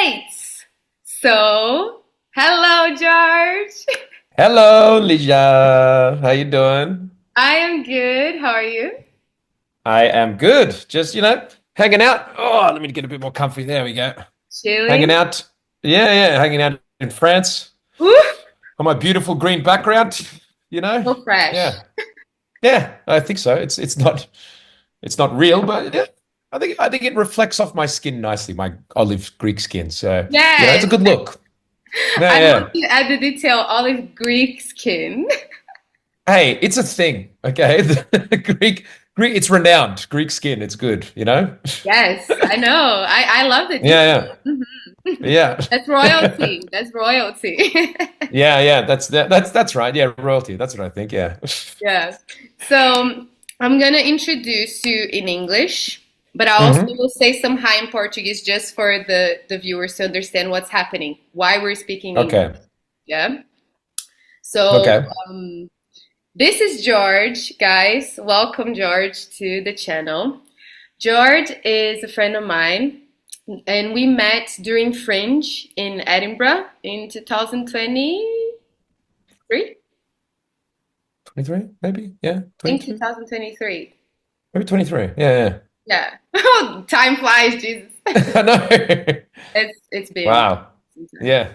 Great. So, hello, George. Hello, Lija. How you doing? I am good. How are you? I am good. Just, hanging out. Oh, let me get a bit more comfy. There we go. Hanging Chilling. out. Yeah, hanging out in France Ooh, on my beautiful green background, you know? so fresh. Yeah. Yeah, I think so. It's not real, but yeah, I think it reflects off my skin nicely, my olive Greek skin. So, it's a Yes. good look. Yeah, I love yeah. to add the detail olive Greek skin. Hey, it's a thing, okay? The Greek, it's renowned. Greek skin, it's good, you know? Yes, I know. I love the Yeah, detail. Mhm. yeah. That's Yeah. royalty. That's royalty. Yeah, that's right. Yeah, royalty. That's what I think. Yeah. Yeah. So I'm gonna introduce you in English, but I also hmm will say some hi in Portuguese just for the viewers to understand what's happening, why we're speaking English. Okay. Yeah. So Okay. um, this is George, guys. Welcome, George, to the channel. George is a friend of mine, and we met during Fringe in Edinburgh in 2023. 23, maybe? Yeah, I think 23? 2023. Maybe 23. Yeah, Yeah. Oh, time flies, Jesus. yeah. I know. It's been Wow. some time. Yeah.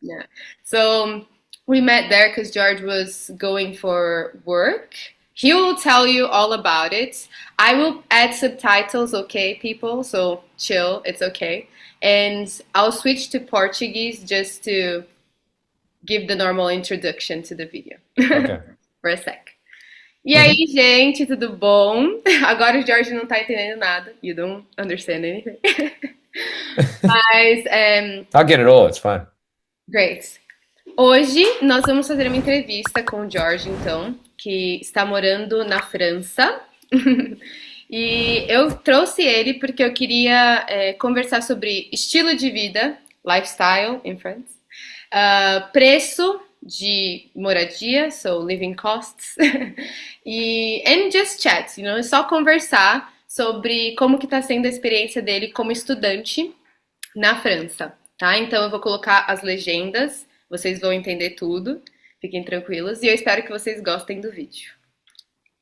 Yeah. So we met there because George was going for work. He will tell you all about it. I will add subtitles, okay, people? So chill, it's okay. And I'll switch to Portuguese just to give the normal introduction to the video Okay. for a sec. E hmm aí, gente, tudo bom? Agora o George não tá entendendo nada. You don't understand anything. Mas, I'll get it all. It's fine. great. Hoje nós vamos fazer uma entrevista com o George, então, que está morando na França. E eu trouxe ele porque eu queria conversar sobre estilo de vida, lifestyle in France, preço de moradia, so living costs, e and just chat, só conversar sobre como que está sendo a experiência dele como estudante na França, tá? Então eu vou colocar as legendas, vocês vão entender tudo, fiquem tranquilos, e eu espero que vocês gostem do vídeo.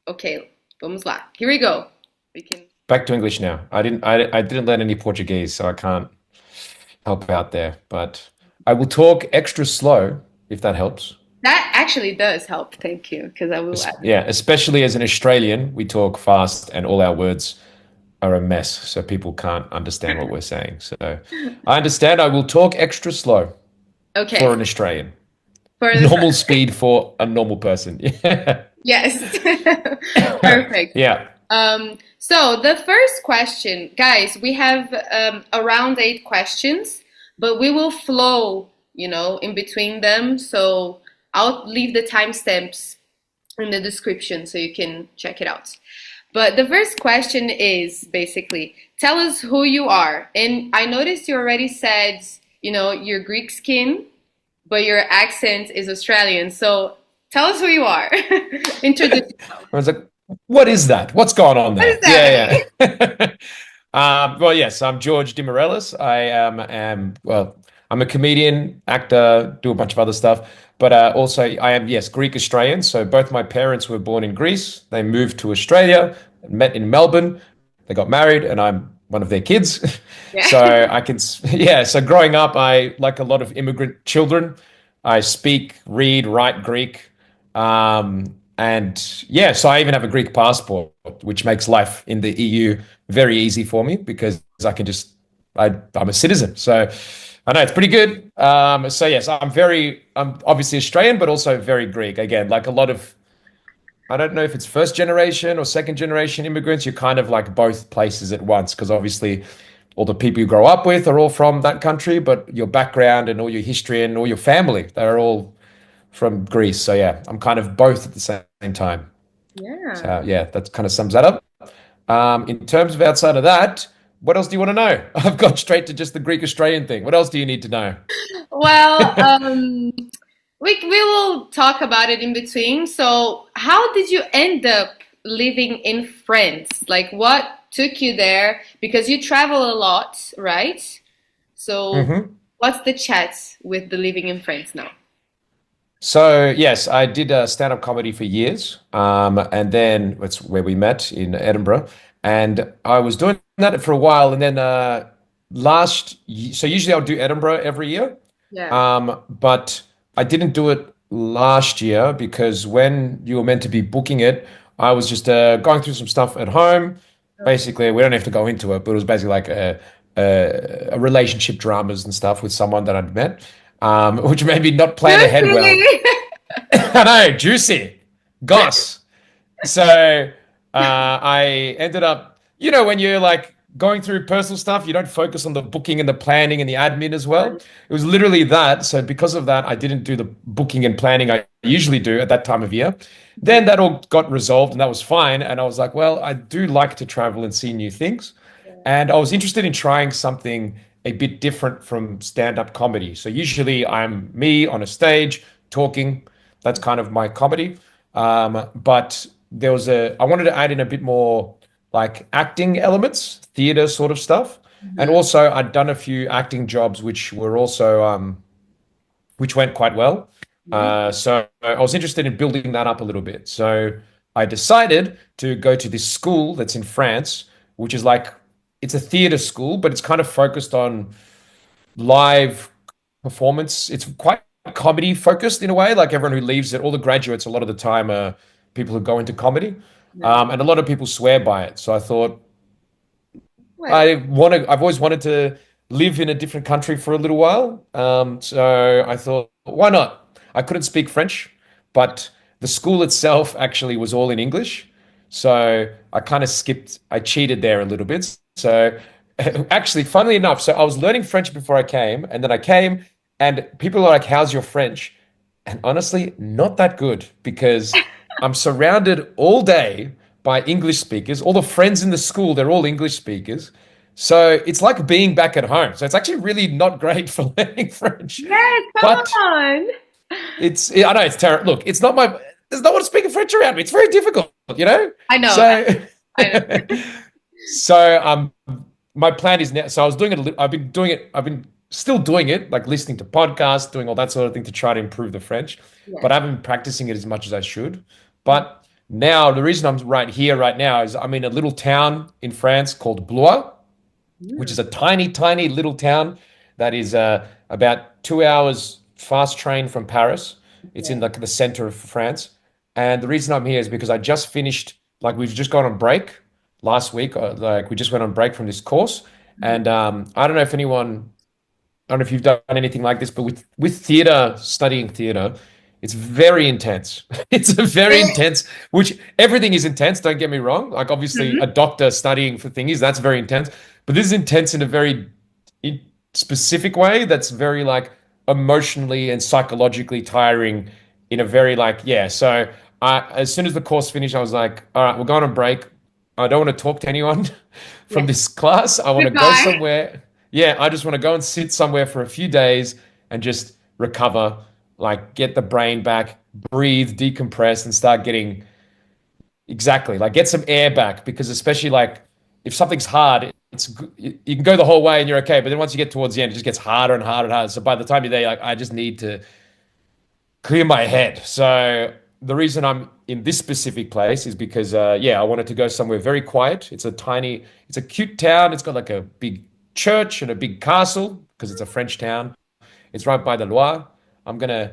Ok, vamos lá. Here we go. We can... Back to English now. I didn't learn any Portuguese, so I can't help out there. But I will talk extra slow if that helps. That actually does help, thank you, because I will add. Yeah, especially as an Australian, we talk fast and all our words are a mess, so people can't understand what we're saying. So I understand. I will talk extra slow for Okay, an Australian. for the Normal speed for a normal person. Yeah. yes, perfect. Yeah. So the first question, guys, we have around 8 questions, but we will flow, in between them. So I'll leave the timestamps in the description so you can check it out. But the first question is basically, tell us who you are. And I noticed you already said, your Greek skin, but your accent is Australian. So tell us who you are. Introduce yourself. I was like, what is that? What's going on What is there? happening? Yeah, yeah. Well, yes, I'm George Dimorellis. Well, I'm a comedian, actor, do a bunch of other stuff, but also I am, yes, Greek Australian. So both my parents were born in Greece. They moved to Australia, met in Melbourne. They got married, and I'm one of their kids. Yeah. So yeah. So growing up, I, like a lot of immigrant children, I speak, read, write Greek. And yeah, so I even have a Greek passport, which makes life in the EU very easy for me because I'm a citizen. So I know it's pretty good. So yes, I'm obviously Australian, but also very Greek. Again, like a lot of, I don't know if it's first generation or second generation immigrants. You're kind of like both places at once because obviously all the people you grow up with are all from that country, but your background and all your history and all your family, they're all from Greece. So yeah, I'm kind of both at the same time. Yeah. So yeah, that kind of sums that up. In terms of outside of that, what else do you want to know? I've got straight to just the Greek Australian thing. What else do you need to know? Well, we will talk about it in between. So, how did you end up living in France? Like, what took you there? Because you travel a lot, right? So, Hmm. what's the chat with the living in France now? So yes, I did stand-up comedy for years, and then that's where we met in Edinburgh, and I was doing that for a while, and then so usually I'll do Edinburgh every year, Yeah. but I didn't do it last year because when you were meant to be booking it, I was just going through some stuff at home. Okay. Basically, we don't have to go into it, but it was basically like a relationship dramas and stuff with someone that I'd met, which made me not plan ahead well. Juicy! I know, juicy, goss. So I ended up, when you're like going through personal stuff, you don't focus on the booking and the planning and the admin as well. It was literally that. So because of that, I didn't do the booking and planning I usually do at that time of year. Then that all got resolved and that was fine. And I was like, well, I do like to travel and see new things. And I was interested in trying something a bit different from stand-up comedy. So usually I'm me on a stage talking. That's kind of my comedy. But I wanted to add in a bit more like acting elements, theater sort of stuff. And Mhm. also I'd done a few acting jobs which were also which went quite well. So I was interested in building that up a little bit. So I decided to go to this school that's in France, which is like it's a theater school, but it's kind of focused on live performance. It's quite comedy focused in a way. Like everyone who leaves it, all the graduates, a lot of the time are people who go into comedy, Nice. and a lot of people swear by it. So I thought Well, I've always wanted to live in a different country for a little while. So I thought, why not? I couldn't speak French, but the school itself actually was all in English. So I kind of I cheated there a little bit. So actually, funnily enough, so I was learning French before I came, and then I came, and people are like, how's your French? And honestly, not that good because I'm surrounded all day by English speakers. All the friends in the school, they're all English speakers. So it's like being back at home. So it's actually really not great for learning French. yes, come But on. I know it's terrible. Look, there's no one speaking French around me. It's very difficult, you know? I know, So, I know. so my plan is now, so I was doing it, I've been still doing it, like listening to podcasts, doing all that sort of thing to try to improve the French, Yes. but I haven't been practicing it as much as I should. But now the reason I'm right here right now is I'm in a little town in France called Blois, which Mm, is a tiny, tiny little town that is about 2 hours fast train from Paris. It's in okay. like the center of France. And the reason I'm here is because I just finished, like we've just gone on break last week. Like we just went on break from this course. And I don't know if anyone I don't know if you've done anything like this, but with theater, studying theater, it's very intense. It's a very intense, which everything is intense, don't get me wrong. Like obviously a Mhm. doctor studying for thingies, that's very intense. But this is intense in a very in- specific way that's very like emotionally and psychologically tiring in a very like, yeah. So as soon as the course finished, I was like, all right, we're going on break. I don't want to talk to anyone from Yes. this class. I want to go Goodbye. somewhere. Yeah, I just want to go and sit somewhere for a few days and just recover, like get the brain back, breathe, decompress, and start getting exactly like get some air back. Because especially like if something's hard, you can go the whole way and you're okay, but then once you get towards the end, it just gets harder and harder and harder. So by the time you're there, like I just need to clear my head. So the reason I'm in this specific place is because yeah, I wanted to go somewhere very quiet. It's a cute town. It's got like a big church and a big castle because it's a French town. It's right by the Loire. I'm gonna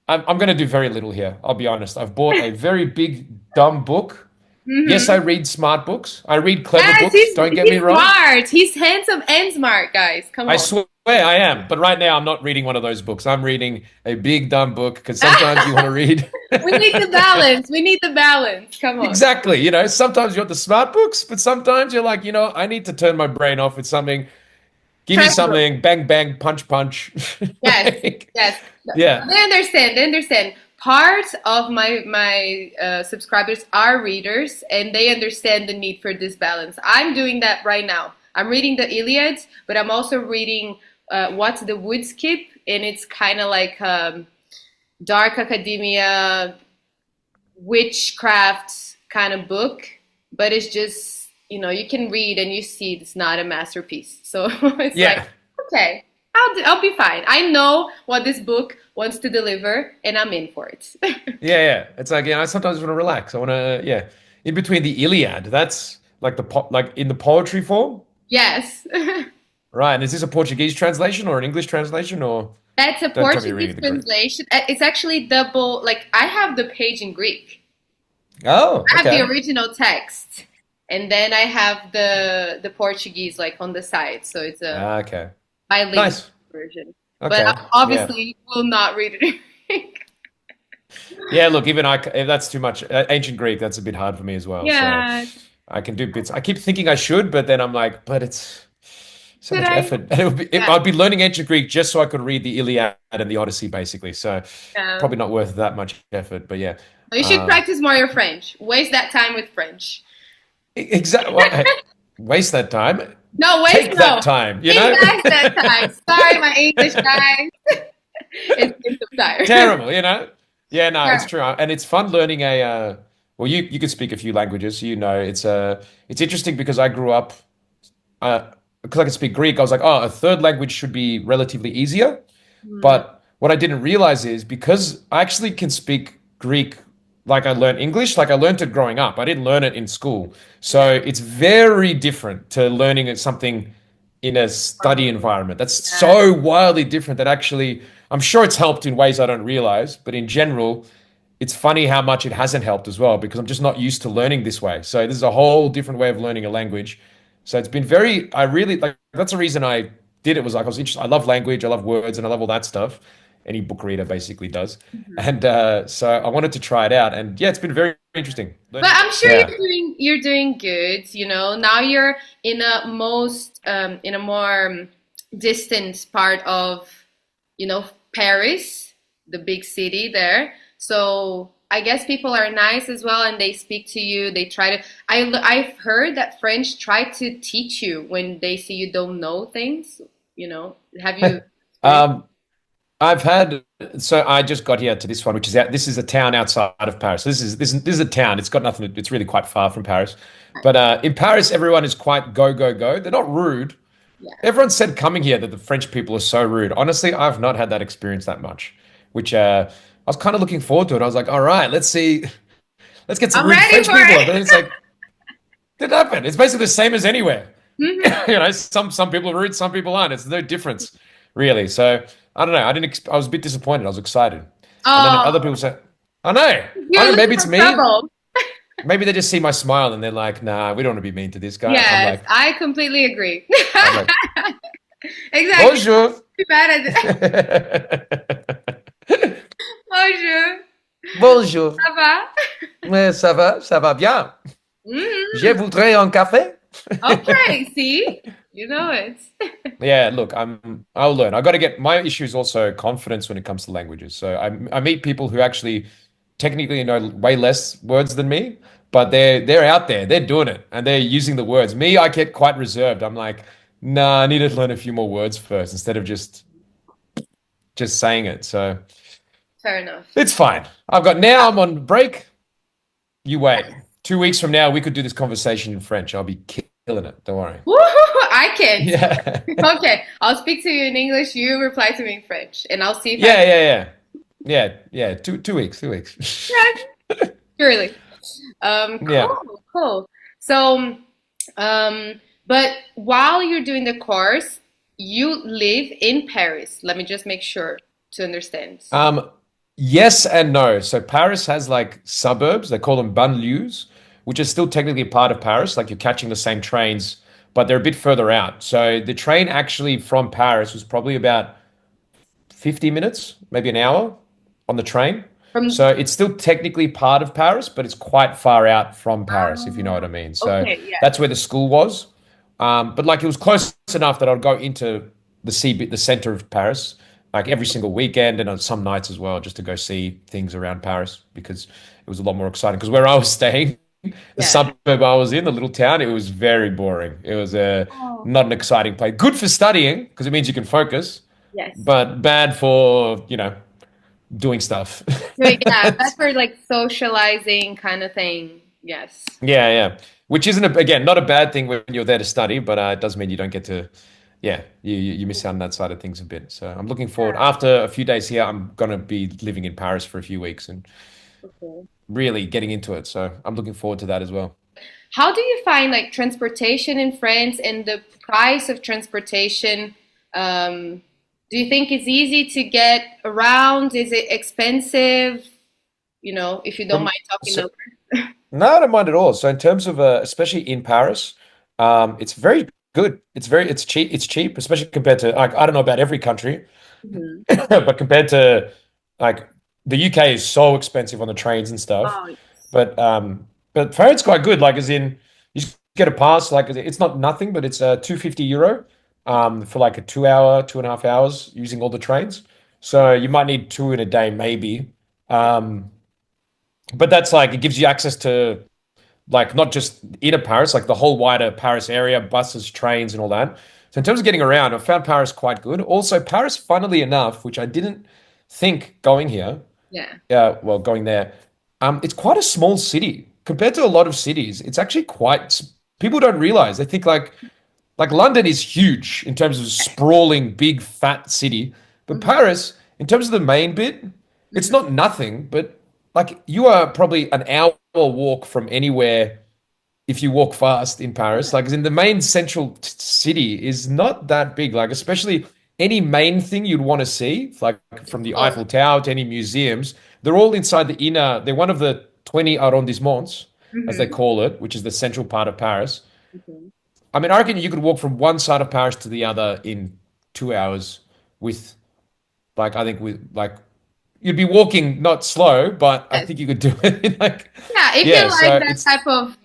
I'm gonna do very little here. I'll be honest. I've bought a very big dumb book. Yes, I Hmm. read smart books. I read clever Yes, books. Don't get me he's wrong. smart. He's handsome and smart, guys. Come I on. swear I am. But right now I'm not reading one of those books. I'm reading a big dumb book because sometimes you want to read. We need the balance. We need the balance. Come on. Exactly. Sometimes you want the smart books, but sometimes you're like, I need to turn my brain off with something. Give me Travel. something, bang, bang, punch, punch. Yes, Like, yes. yeah. They understand. They understand. Part of my subscribers are readers, and they understand the need for this balance. I'm doing that right now. I'm reading the Iliad, but I'm also reading What's the Wood Skip, and it's kind of like dark academia, witchcraft kind of book, but it's just you can read and you see it's not a masterpiece. So it's like Yeah. okay. I'll be fine. I know what this book wants to deliver, and I'm in for it. Yeah, yeah. It's like, I sometimes want to relax. I want to, yeah. In between the Iliad, that's like like in the poetry form, Yes. right? And is this a Portuguese translation or an English translation, or That's a don't tell me you're reading Portuguese the Greek? translation. It's actually double, like, I have the page in Greek. Oh, I have the okay. original text, and then I have the Portuguese, like, on the side. So it's a Ah, okay. bilingual Nice. version. But Okay. I Yeah. obviously will not read it in Greek. Yeah, look, even if that's too much, ancient Greek, that's a bit hard for me as well. So Yeah. I can do bits. I keep thinking I should, but then I'm like, but it's so Should much I? effort. And Yeah. I'd be learning ancient Greek just so I could read the Iliad and the Odyssey, basically. So Yeah. probably not worth that much effort. But yeah, You should um, practice more your French. Waste that time with French. exactly. Well, hey, waste that time. No, waste Take that no. time. You know, Invest that time. Sorry, my English guys. It's some time. terrible. You know. Yeah, no, it's Sure. true, and it's fun learning a. Well, you could speak a few languages, so you know it's interesting because I grew up because I can speak Greek. I was like, oh, a third language should be relatively easier. Hmm. But what I didn't realize is because I actually can speak Greek like I learned English, like I learned it growing up. I didn't learn it in school. Yeah. So it's very different to learning something in a study Formally. environment. That's Yeah. so wildly different that actually, I'm sure it's helped in ways I don't realize, but in general, it's funny how much it hasn't helped as well because I'm just not used to learning this way. So this is a whole different way of learning a language. So it's been very, I really like, that's the reason I did it was like I was interested. I love language, I love words, and I love all that stuff. Any book reader basically does. Mhm. And so I wanted to try it out. And yeah, it's been very interesting But learning. I'm sure Yeah. you're doing good, you know. Now you're in a most in a more distant part of, you know, Paris, the big city there. So I guess people are nice as well, and they speak to you. They try to. I've heard that French try to teach you when they see you don't know things. You know, have you experienced? Um, I've had so I just got here to this one, which is out. This is a town outside of Paris. This is a town. It's got nothing. It's really quite far from Paris. But in Paris, everyone is quite go go go. They're not rude. Yeah. Everyone said coming here that the French people are so rude. Honestly, I've not had that experience that much, which I was kind of looking forward to it. I was like, all right, let's see, let's get some I'm rude ready French for people. But then it's it. like, didn't happen. It's basically the same as anywhere. Mhm. You know, some people are rude, some people aren't. It's no difference, really. So I don't know. I was a bit disappointed. I was excited, and then other Oh, people said, "I know, I you're don't know. Maybe looking it's for me. trouble. Maybe they just see my smile and they're like, nah, we don't want to be mean to this guy." Yes, I completely agree. I'm like, Exactly. bonjour. Too bad at it. Bonjour. Bonjour. Ça va? Ça va bien. Je Mhm. voudrais un café. Okay, see? You know it. Yeah, look, I'll learn. I got to get my issue is also confidence when it comes to languages. So I meet people who actually technically know way less words than me, but they're out there, they're doing it, and they're using the words. Me, I get quite reserved. I'm like, nah, I need to learn a few more words first instead of just saying it. So Fair enough. it's fine. I'm on break. You wait. 2 weeks from now, we could do this conversation in French. I'll be killing it. Don't worry. Woo, I can't. Yeah. Okay, I'll speak to you in English, you reply to me in French, and I'll see if I Yeah, yeah, yeah. Yeah, yeah. 2 weeks, 2 weeks. can. Surely. Yeah. Cool, cool. So, but while you're doing the course, you live in Paris. Let me just make sure to understand. Um, yes and no. So Paris has like suburbs, they call them banlieues, which is still technically part of Paris. Like you're catching the same trains, but they're a bit further out. So the train actually from Paris was probably about 50 minutes, maybe an hour on the train. From So it's still technically part of Paris, but it's quite far out from Paris, if you know what I Ah, mean. So okay, yeah, that's where the school was. But like it was close enough that I'd go into the center of Paris, like every single weekend and on some nights as well, just to go see things around Paris because it was a lot more exciting. Because where I was staying, the yeah. suburb I was in, the little town, it was very boring. It was Oh, not an exciting place. Good for studying because it means you can focus, yes. but bad for, doing stuff. So yeah, that's for like socializing kind of thing. Yes. Yeah, yeah. Which isn't again not a bad thing when you're there to study, but it does mean you don't get to yeah, you miss out on that side of things a bit. So I'm looking forward. Yeah. After a few days here, I'm gonna be living in Paris for a few weeks and Okay. really getting into it. So I'm looking forward to that as well. How do you find like transportation in France and the price of transportation? Um, do you think it's easy to get around? Is it expensive? If you don't From mind talking so over. No, I don't mind at all. So in terms of especially in Paris, it's very good. It's cheap. It's cheap, especially compared to like I don't know about every country, Mhm. but compared to like the UK is so expensive on the trains and stuff. Oh, yes. But France quite good. Like as in you just get a pass. Like it's not nothing, but it's 250 € for like a 2 hour, 2.5 hours using all the trains. So Wow. you might need two in a day, maybe. Um, but that's like it gives you access to like not just inner Paris, like the whole wider Paris area, buses, trains, and all that. So in terms of getting around, I found Paris quite good. Also, Paris, funnily enough, which I didn't think going here, Yeah. well, going there, it's quite a small city compared to a lot of cities. It's actually quite. People don't realize. They think like London is huge in terms of sprawling, big, fat city, but Mhm. Paris, in terms of the main bit, it's Mhm. not nothing, but like you are probably an hour walk from anywhere if you walk fast in Paris. Like, as in the main central city is not that big. Like, especially any main thing you'd want to see, like from the Close. Eiffel Tower to any museums, they're all inside the inner. They're one of the 20 arrondissements, as they Mhm. call it, which is the central part of Paris. Okay. I mean, I reckon you could walk from one side of Paris to the other in 2 hours with, like, I think with, like, you'd be walking not slow, but I Yes. think you could do it in, like, Yeah, if you yeah, like so that it's, type of,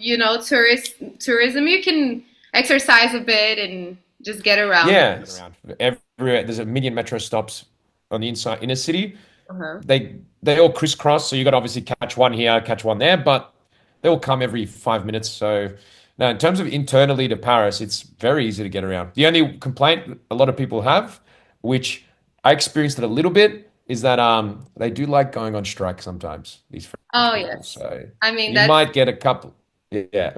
tourism, you can exercise a bit and just get around. yeah, it's everywhere. There's a million metro stops on the inside inner city. Uh-huh. They all crisscross, so you got to obviously catch one here, catch one there, but they all come every 5 minutes. So now, in terms of internally to Paris, it's very easy to get around. The only complaint a lot of people have, which I experienced it a little bit, is that they do like going on strike sometimes, these French Oh people. yes. So I mean you that's might get a couple. Yeah.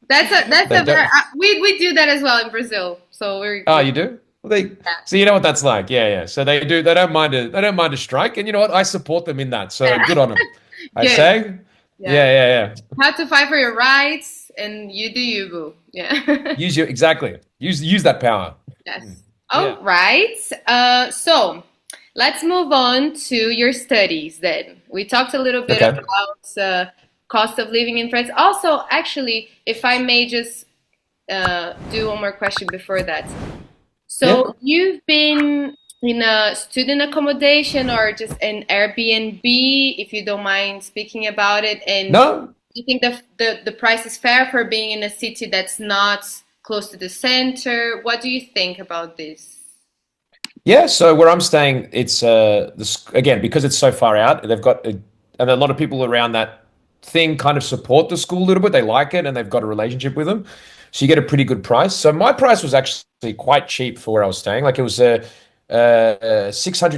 that's They a very don't. we do that as well in Brazil. So Oh, we're you do? Well, they yeah. so you know what that's like. Yeah, yeah. So they do. They don't mind a. They don't mind a strike, and you know what? I support them in that. So Yeah. good on them. I Good. say. Yeah. Yeah, yeah, yeah. Have to fight for your rights and you do you boo. Yeah. Use your exactly. Use that power. Yes. Mm. All Yeah. right. So let's move on to your studies then. We talked a little bit Okay. about cost of living in France. Also, actually, if I may just do one more question before that. Yeah. So you've been in a student accommodation or just an Airbnb, if you don't mind speaking about it, and No. you think the price is fair for being in a city that's not close to the center? What do you think about this? Yeah. So where I'm staying, it's this again because it's so far out. They've got and a lot of people around that thing kind of support the school a little bit. They like it and they've got a relationship with them, so you get a pretty good price. So my price was actually quite cheap for where I was staying. Like it was 600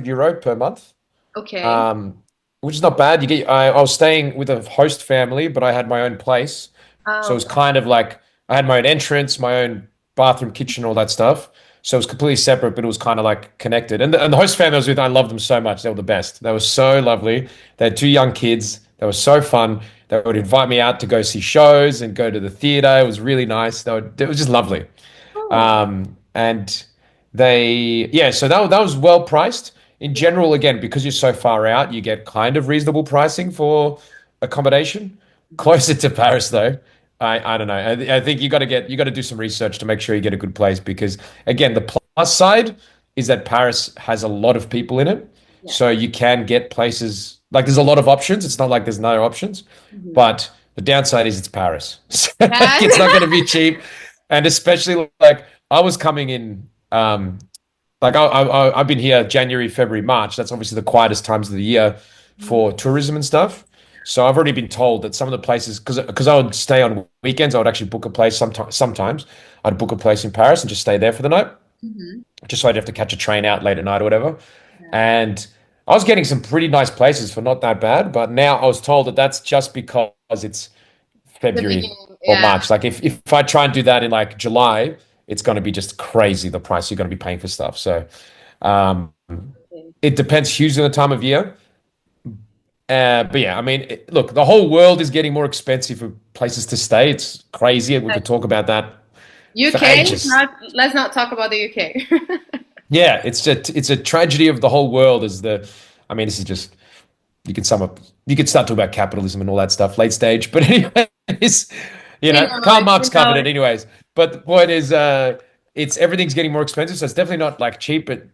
€ per month. Okay. um, which is not bad. I was staying with a host family, but I had my own place, so it Oh, was kind of like I had my own entrance, my own bathroom, kitchen, all that stuff. So it was completely separate, but it was kind of like connected. And the host family I was with, I loved them so much. They were the best. They were so lovely. They had two young kids. They were so fun. They would invite me out to go see shows and go to the theater. It was really nice. It was just lovely. oh, And yeah, so that was well priced. In yeah. general, again, because you're so far out, you get kind of reasonable pricing for accommodation. Closer to Paris, though, I don't know. I think you got to do some research to make sure you get a good place because again, the plus side is that Paris has a lot of people in it, Yeah. so you can get places like there's a lot of options. It's not like there's no options, Mhm. but the downside is it's Paris. So like, it's not Yes. going to be cheap, and especially like I was coming in. Like I've been here January, February, March. That's obviously the quietest times of the year for tourism and stuff. So I've already been told that some of the places, because I would stay on weekends, I would actually book a place. Sometimes I'd book a place in Paris and just stay there for the night, Mhm. just so I'd have to catch a train out late at night or whatever. Yeah. And I was getting some pretty nice places for not that bad. But now I was told that that's just because it's The February beginning. or Yeah. March. Like if I try and do that in like July, it's going to be just crazy the price you're going to be paying for stuff. So um, Okay. it depends hugely on the time of year. But yeah, I mean, look, the whole world is getting more expensive for places to stay. It's crazy. We could talk about that for UK, ages. not let's not talk about the UK. Yeah, it's a tragedy of the whole world. Is the, I mean, this is just you can sum up. You could start talking about capitalism and all that stuff late stage. But anyways, We know Karl it. Marx We know covered it it. anyways. But the point is, it's everything's getting more expensive, so it's definitely not like cheap, but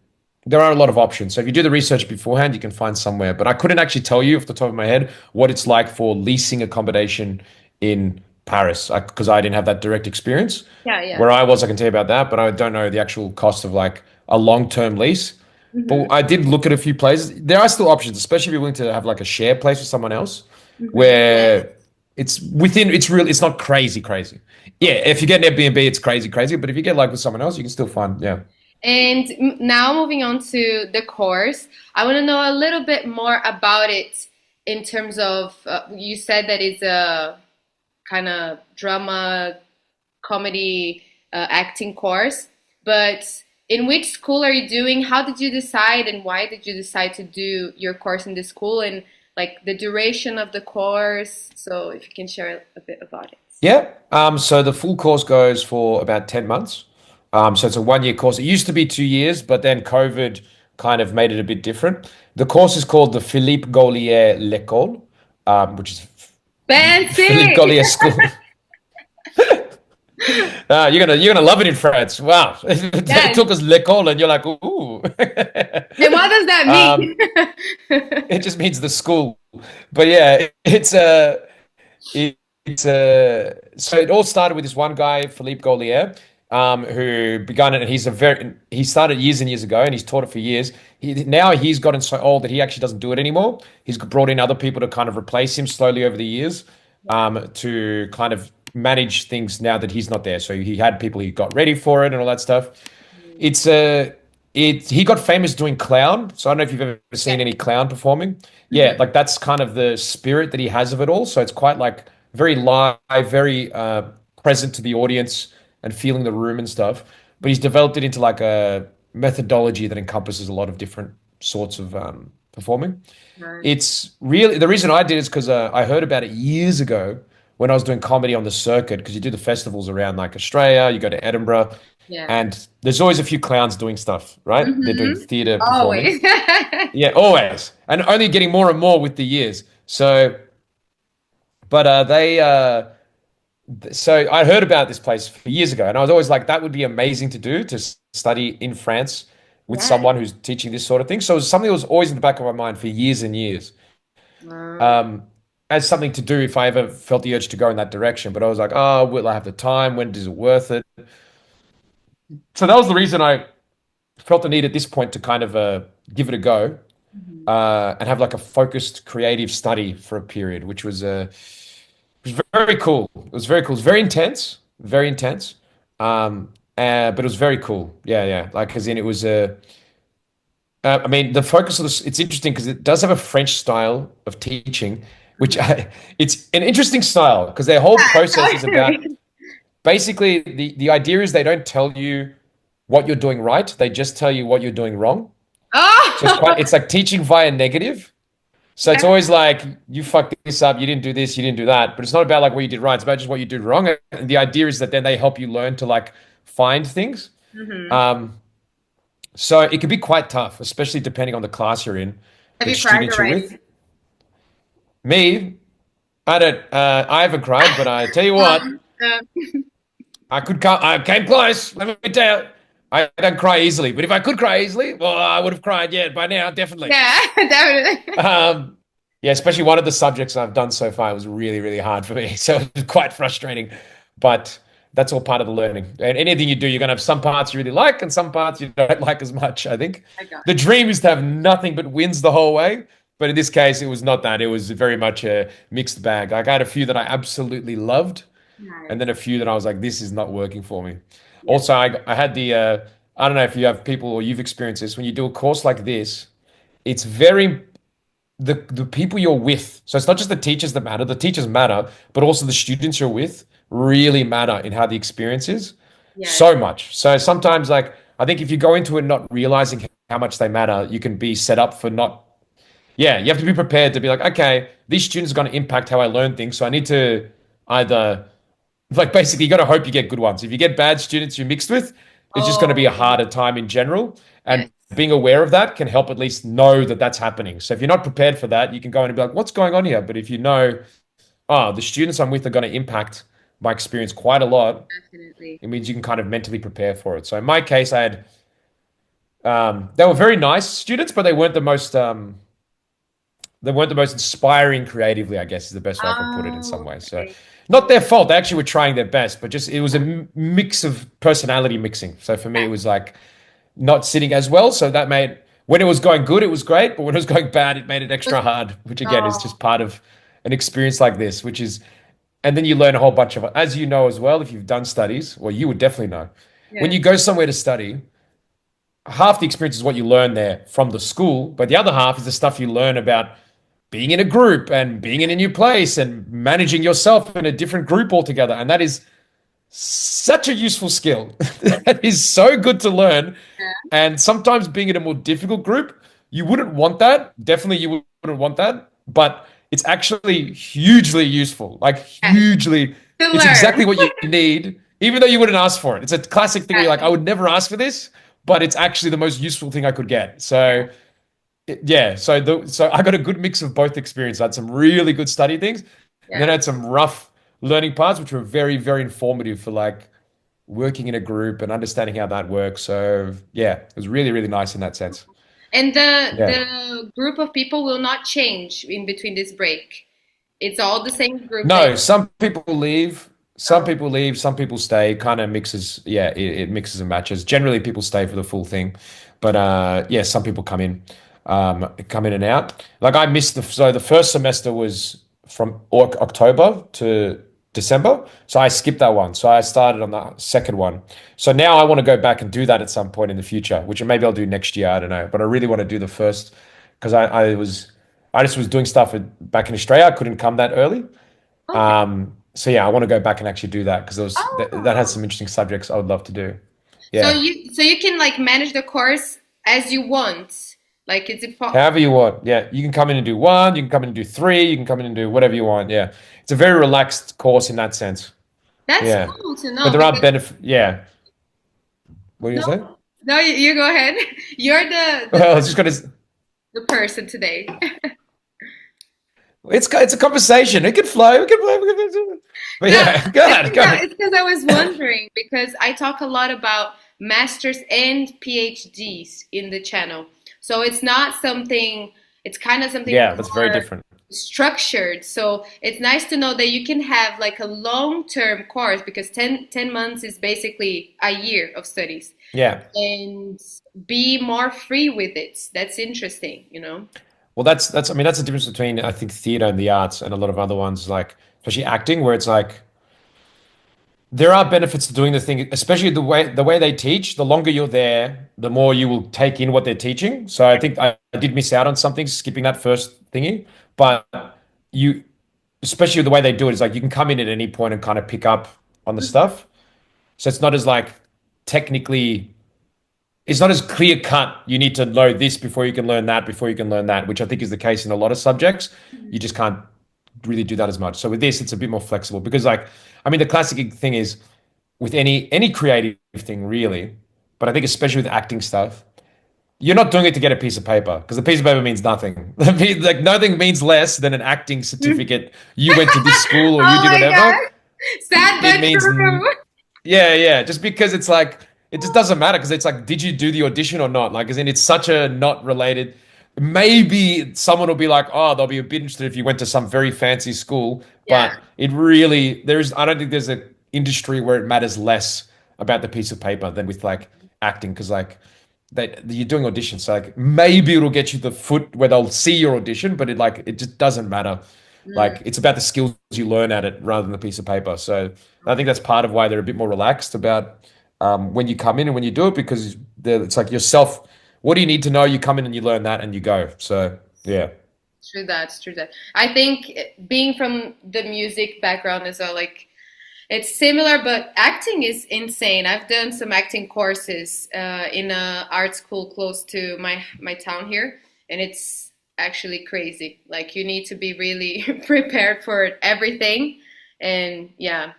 there are a lot of options. So if you do the research beforehand, you can find somewhere. But I couldn't actually tell you off the top of my head what it's like for leasing accommodation in Paris because I didn't have that direct experience. Yeah, yeah. Where I was, I can tell you about that, but I don't know the actual cost of like a long-term lease. But Hmm. I did look at a few places. There are still options, especially if you're willing to have like a share place with someone else, Hmm. where it's real. It's not crazy, crazy. Yeah, if you get an Airbnb, it's crazy, crazy. But if you get like with someone else, you can still find, yeah. And now moving on to the course, I want to know a little bit more about it in terms of you said that it's a kind of drama, comedy, acting course, but in which school are you doing? How did you decide, and why did you decide to do your course in this school, and like the duration of the course? So if you can share a bit about it. Yeah. So the full course goes for about 10 months. So it's a 1 year course. It used to be 2 years, but then COVID kind of made it a bit different. The course is called the Philippe Gaulier L'École, which is Philippe Fancy! Gaulier School. You're gonna love it in France. Wow. They Yes. took us L'École and you're like, ooh. And what does that Um, mean? it just means the school. But yeah, it, it's so it all started with this one guy, Philippe Gaulier, who began it, and he started years and years ago, and he's taught it for years. Now he's gotten so old that he actually doesn't do it anymore. He's brought in other people to kind of replace him slowly over the years, to kind of manage things now that he's not there. So he had people he got ready for it and all that stuff. It's he got famous doing clown. So I don't know if you've ever Yeah. seen any clown performing. Yeah, Mhm. like that's kind of the spirit that he has of it all. So it's quite like very live, very present to the audience and feeling the room and stuff. But he's developed it into like a methodology that encompasses a lot of different sorts of performing. Right. It's really the reason I did is because I heard about it years ago when I was doing comedy on the circuit. Because you do the festivals around like Australia, you go to Edinburgh, Yeah. and there's always a few clowns doing stuff, right? They're doing Hmm. theater performing. Always. Yeah, always, and only getting more and more with the years. So, but so I heard about this place for years ago, and I was always like, that would be amazing to do to study in France with Yes. someone who's teaching this sort of thing. So it was something that was always in the back of my mind for years and years, Uh, um, as something to do if I ever felt the urge to go in that direction. But I was like, oh, will I have the time? When is it worth it? So that was the reason I felt the need at this point to kind of give it a go, mhm. and have like a focused creative study for a period, which was very cool. It was very cool. It was very intense, very intense. But it was very cool. Yeah, yeah. Like, as in, it was I mean, the focus of this. It's interesting because it does have a French style of teaching, which it's an interesting style because their whole process Talk is to about me. basically the idea is they don't tell you what you're doing right. They just tell you what you're doing wrong. So Oh, it's like teaching via negative. So it's yeah. always like you fucked this up, you didn't do this, you didn't do that. But it's not about like what you did right. It's about just what you did wrong. And the idea is that then they help you learn to like find things. Hmm. Um, so it can be quite tough, especially depending on the class you're in, Have the you cried students you're with. already? Me, I haven't cried, but I tell you what, Uh, I came close. Let me tell you, I don't cry easily. But if I could cry easily, well, I would have cried. Yeah, by now, definitely. yeah, definitely. Um, yeah, especially one of the subjects I've done so far was really, really hard for me. So it was quite frustrating. But that's all part of the learning. And anything you do, you're going to have some parts you really like and some parts you don't like as much, I think. I got The dream is to have nothing but wins the whole way. But in this case, it was not that. It was very much a mixed bag. Like I had a few that I absolutely loved, and nice. then a few that I was like, this is not working for me. Yeah. Also, I had I don't know if you have people or you've experienced this, when you do a course like this, it's very the people you're with. So it's not just the teachers that matter. The teachers matter, but also the students you're with really matter in how the experience is. Yes. so much. So sometimes, like, I think if you go into it not realizing how much they matter, you can be set up for not, yeah, you have to be prepared to be like, okay, these students are going to impact how I learn things. So I need to either, like, basically, you got to hope you get good ones. If you get bad students you're mixed with, it's just going to be a Oh, harder time in general. And yes. being aware of that can help at least know that that's happening. So if you're not prepared for that, you can go in and be like, what's going on here? But if you know, oh, the students I'm with are going to impact my experience quite a lot, Definitely. it means you can kind of mentally prepare for it. So in my case, I had, they were very nice students, but they weren't the most inspiring creatively, I guess is the best way I can put it in some Oh, way. So okay. not their fault. They actually were trying their best, but just it was a mix of personality mixing. So for me, it was like not sitting as well. So that made when it was going good, it was great, but when it was going bad, it made it extra hard, which again is Oh, just part of an experience like this, which is, and then you learn a whole bunch of, as you know as well, if you've done studies, well, you would definitely know. When yes. you go somewhere to study, half the experience is what you learn there from the school, but the other half is the stuff you learn about being in a group and being in a new place and managing yourself in a different group altogether. And that is such a useful skill. That is so good to learn. Yeah. And sometimes being in a more difficult group, you wouldn't want that. Definitely, you wouldn't want that. But it's actually hugely useful. Like, Yes. hugely, To it's exactly learn. what you need, even though you wouldn't ask for it. It's a classic thing where you're like, I Yes. would never ask for this, but it's actually the most useful thing I could get. So, yeah, so I got a good mix of both experiences. I had some really good study things, and then Yeah. I had some rough learning parts, which were very, very informative for like working in a group and understanding how that works. So yeah, it was really, really nice in that sense. And Yeah. the group of people will not change in between this break. It's all the same group that. No, some people leave, some Oh, people leave, some people stay. Kind of mixes. Yeah, it mixes and matches. Generally, people stay for the full thing, but yeah, some people come in and out. Like I missed the first semester was from October to December, so I skipped that one. So I started on the second one. So now I want to go back and do that at some point in the future, which maybe I'll do next year. I don't know, but I really want to do the first because I just was doing stuff back in Australia. I couldn't come that early. okay. So yeah, I want to go back and actually do that because that has Oh. some interesting subjects I would love to do. So Yeah. you can like manage the course as you want. Like it's impo However you want. Yeah. You can come in and do one, you can come in and do three, you can come in and do whatever you want. Yeah. It's a very relaxed course in that sense. That's Yeah. cool to But know there are because benefits. Yeah. What do you no, say? no, you go ahead. You're Well, it's just got to, the person today. it's a conversation. It can flow. It can flow. But No, yeah, go ahead. Go ahead. it's because I was wondering because I talk a lot about masters and PhDs in the channel. So it's not something, it's kind of something Yeah, that's very more different. structured. So it's nice to know that you can have like a long-term course because ten months is basically a year of studies Yeah. and be more free with it. That's interesting, you know? Well, that's I mean that's the difference between I think theater and the arts and a lot of other ones like especially acting where it's like there are benefits to doing the thing, especially the way they teach. The longer you're there, the more you will take in what they're teaching. So I think I did miss out on something skipping that first thingy, but you especially the way they do it is like you can come in at any point and kind of pick up on the stuff. So it's not as like technically it's not as clear cut. You need to know this before you can learn that, before you can learn that, which I think is the case in a lot of subjects. You just can't really do that as much. So with this, it's a bit more flexible because, like, I mean, the classic thing is with any creative thing, really, but I think especially with acting stuff, you're not doing it to get a piece of paper because the piece of paper means nothing. Like nothing means less than an acting certificate. You went to this school or you Oh did my whatever. God. Sad It but means true. yeah, yeah. Just because it's like it just doesn't matter because it's like, did you do the audition or not? Like, as in, it's such a not related. Maybe someone will be like, oh, they'll be a bit interested if you went to some very fancy school, Yeah. but it really there's I don't think there's an industry where it matters less about the piece of paper than with like acting because like you're doing auditions, so like maybe it'll get you the foot where they'll see your audition, but it just doesn't matter. Mm. Like it's about the skills you learn at it rather than the piece of paper. So I think that's part of why they're a bit more relaxed about when you come in and when you do it because it's like yourself. What do you need to know? You come in and you learn that and you go. So yeah, True that, true that. I think being from the music background as well, like It's similar, but acting is insane. I've done some acting courses in a art school close to my town here, and it's actually crazy. Like you need to be really prepared for everything. And yeah,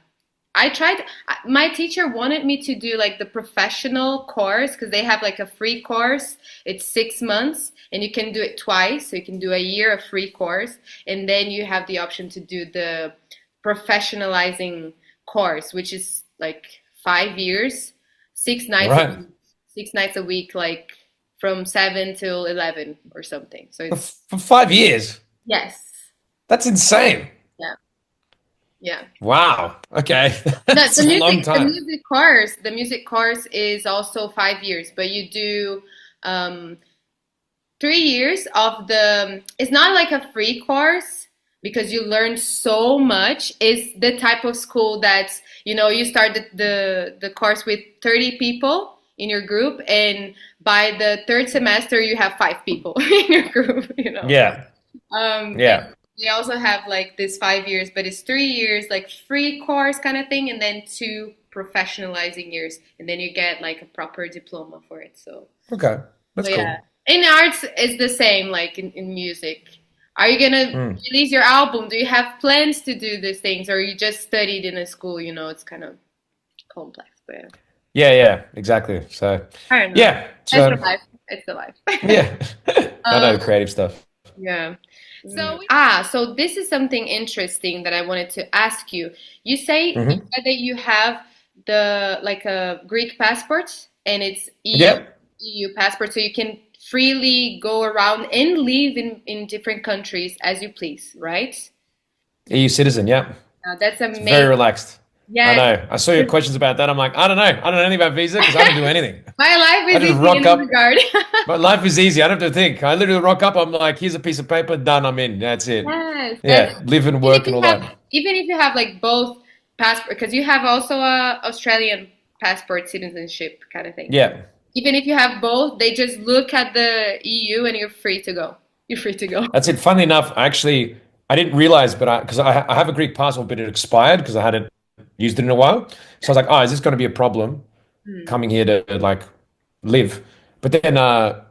I tried. My teacher wanted me to do like the professional course because they have like a free course. It's 6 months, and you can do it twice. So you can do a year of free course, and then you have the option to do the professionalizing course, which is like 5 years, 6 nights, Right. 6 nights a week, like from 7 till 11 or something. So it's For 5 years. yes, That's insane. yeah, yeah. Wow. Okay. The, That's the a long music the time. music course is also 5 years, but you do 3 years of the. It's not like a free course because you learn so much. It's the type of school that you start the course with 30 people in your group, and by the third semester you have 5 people in your group. Yeah. And Yeah. they also have like this 5 years, but it's 3 years like free course kind of thing, and then two professionalizing years, and then you get like a proper diploma for it. Okay. So That's yeah, cool. in arts it's the same like in music. Are you gonna Mm. release your album? Do you have plans to do these things, or you just studied in a school? It's kind of complex, but yeah. Yeah, yeah, exactly. So, I don't know. yeah. It's the So, life. It's the life. yeah. I know um, the creative stuff. yeah. So this is something interesting that I wanted to ask you. You Hmm. said that you have the like a Greek passport and it's Yep. EU passport, so you can freely go around and live in different countries as you please, right? EU citizen. Yep. That's It's very amazing. relaxed. I Yes. know. I saw your questions about that. I'm like, I don't know. I don't know anything about visa because I don't do anything. My life I is just easy rock in this up. regard. My life is easy. I don't have to think. I literally rock up. I'm like, here's a piece of paper. Done. I'm in. That's it. Yes, that's Yeah. Live and even if work and you all have that. even if you have like both passport, because you have also a Australian passport citizenship kind of thing. Yeah. Even if you have both, they just look at the EU and you're free to go. You're free to go. That's it. Funnily enough, I didn't realize, but because I have a Greek passport, but it expired because I hadn't used it in a while. So I was like, oh, is this going to be a problem Hmm. coming here to like live? But then I'm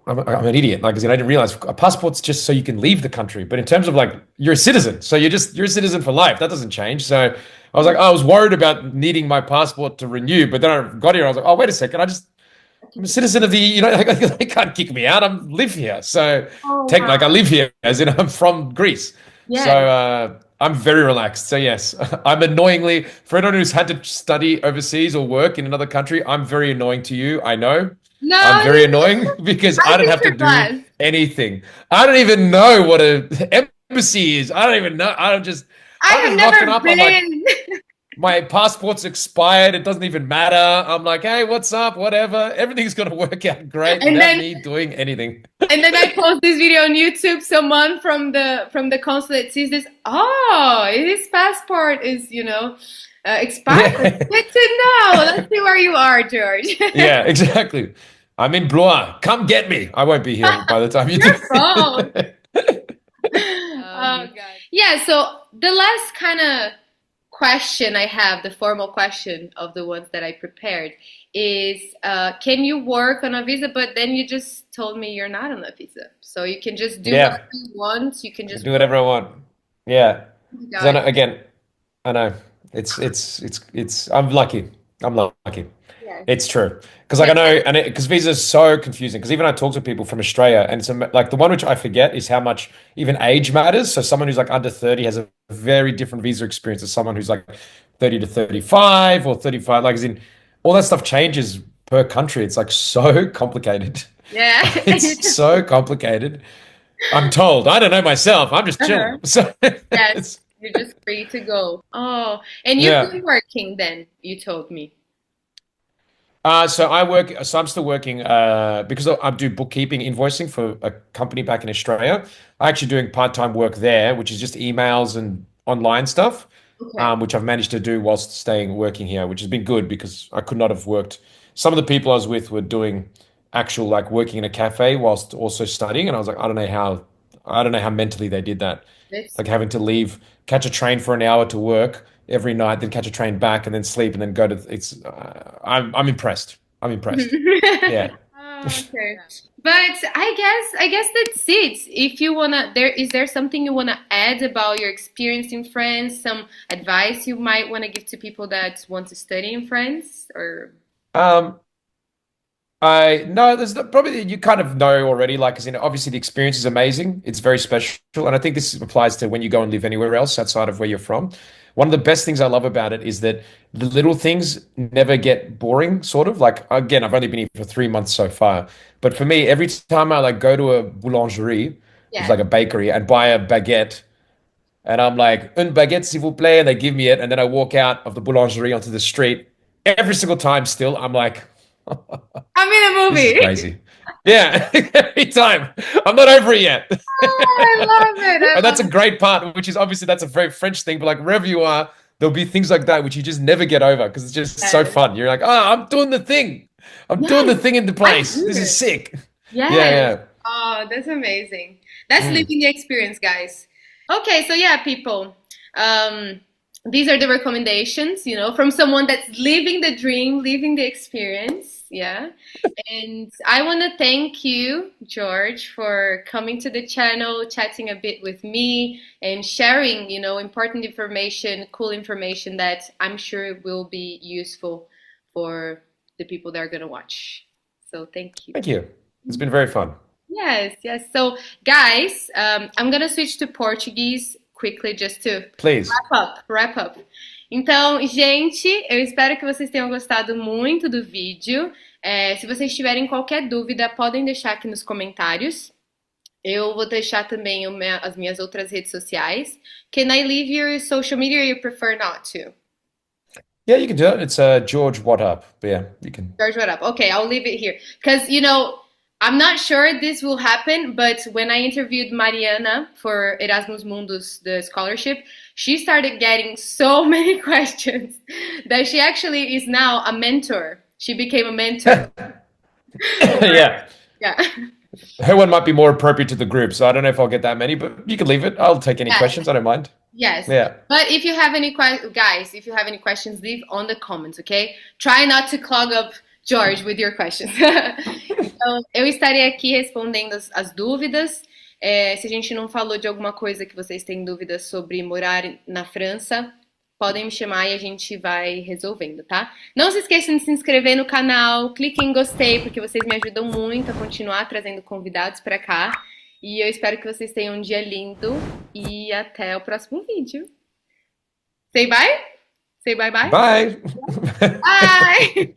an idiot. Like I said, I didn't realize a passport's just so you can leave the country. But in terms of like, you're a citizen. So you're a citizen for life. That doesn't change. So I was like, I was worried about needing my passport to renew. But then I got here. I was like, oh, wait a second. I'm a citizen of the, like, they can't kick me out. I live here. So Oh take like I wow. live here as in I'm from Greece. So Yes. I'm very relaxed. So yes, I'm annoyingly for anyone who's had to study overseas or work in another country, I'm very annoying to you. I know. No, I'm very annoying because I I don't think have to you're do blessed. anything. I don't even know what a embassy is. I don't even know. I I'm have just rocking never up. I'm like, been. my passport's expired. It doesn't even matter. I'm like, hey, what's up? Whatever. Everything's gonna work out great And without then me doing anything. I post this video on YouTube. Someone from the consulate sees this. Oh, his passport is expired. Yeah. Good to know. Let's see where you are, George. Yeah, exactly. I'm in Blois. Come get me. I won't be here by the time you Your phone. do. Oh God. Yeah. So the last kind of question I have, the formal question of the ones that I prepared, is can you work on a visa? But then you just told me you're not on a visa, so you can just do Yeah, whatever you want. You can I can just do work. whatever I want. Yeah, Oh my because I God. know again. I know it's. I'm lucky. I'm lucky. Yes. It's true because like Yeah. I know, and because visa is so confusing. Because even I talk to people from Australia, and like the one which I forget is how much even age matters. So someone who's like under 30 has a very different visa experience as someone who's like 30 to 35 or 35. Like as in, all that stuff changes per country. It's like so complicated. Yeah. And you It's just, so complicated. I'm told. I don't know myself. I'm just uh-huh. chill. So Yes. it's You're just free to go. Oh, and you've yeah. been working then, you told me. So I work. So I'm still working because I do bookkeeping, invoicing for a company back in Australia. I'm actually doing part-time work there, which is just emails and online stuff, Okay. which I've managed to do whilst staying working here, which has been good because I could not have worked. Some of the people I was with were doing actual like working in a cafe whilst also studying, and I was like, I don't know how mentally they did that, That's like having to leave, catch a train for an hour to work, every night, then catch a train back, and then sleep, and then go to. It's. I'm impressed. I'm impressed. Yeah. Oh, okay. But I guess that's it. If you wanna, is there something you wanna add about your experience in France? Some advice you might wanna give to people that want to study in France, or Um, I no, probably you kind of know already. Like, as in, obviously the experience is amazing. It's very special, and I think this applies to when you go and live anywhere else outside of where you're from. One of the best things I love about it is that the little things never get boring. Sort of like, again, I've only been here for 3 months so far, but for me, every time I like go to a boulangerie, which is yeah, like a bakery, and buy a baguette, and I'm like, une baguette, s'il vous plaît, and they give me it, and then I walk out of the boulangerie onto the street. Every single time, still, I'm like. I'm in a This is movie. crazy. Yeah, every time. I'm not over it yet. Oh, I love it. I And that's a love great part, which is obviously that's a very French thing, but like wherever you are, there'll be things like that which you just never get over because it's just so it. fun. You're like, oh, I'm doing the thing. I'm doing the Yes, thing in the I place. This is hear. sick. Yeah, Yes. yeah. Oh, that's amazing. That's Mm. living the experience, guys. Okay, so yeah, people. Um, these are the recommendations, from someone that's living the dream, living the experience. Yeah. And I want to thank you, George, for coming to the channel, chatting a bit with me, and sharing, important information, cool information that I'm sure will be useful for the people that are going to watch. So thank you. Thank you. It's been very fun. Yes, yes. So, guys, I'm gonna switch to Portuguese quickly just to Please. wrap up. Então, gente, eu espero que vocês tenham gostado muito do vídeo. Se vocês tiverem qualquer dúvida, podem deixar aqui nos comentários. Eu vou deixar também as minhas outras redes sociais. Can I leave your social media or you prefer not to? Yeah, you can do it. It's George What Up. But yeah, you can. George, what up? Okay, I'll leave it here. Because, I'm not sure this will happen, but when I interviewed Mariana for Erasmus Mundus, the scholarship, she started getting so many questions that she actually is now a mentor. She became a mentor. Yeah. Yeah. Her one might be more appropriate to the group, so I don't know if I'll get that many, but you can leave it. I'll take any Yes. questions. I don't mind. Yes. Yeah. But if you have any guys, if you have any questions, leave on the comments, okay? Try not to clog up George with your questions. Então, eu estarei aqui respondendo as dúvidas. Se a gente não falou de alguma coisa que vocês têm dúvidas sobre morar na França, podem me chamar e a gente vai resolvendo, tá? Não se esqueçam de se inscrever no canal, clique em gostei, porque vocês me ajudam muito a continuar trazendo convidados para cá. E eu espero que vocês tenham um dia lindo e até o próximo vídeo. Say bye? Say bye bye? Bye. Bye!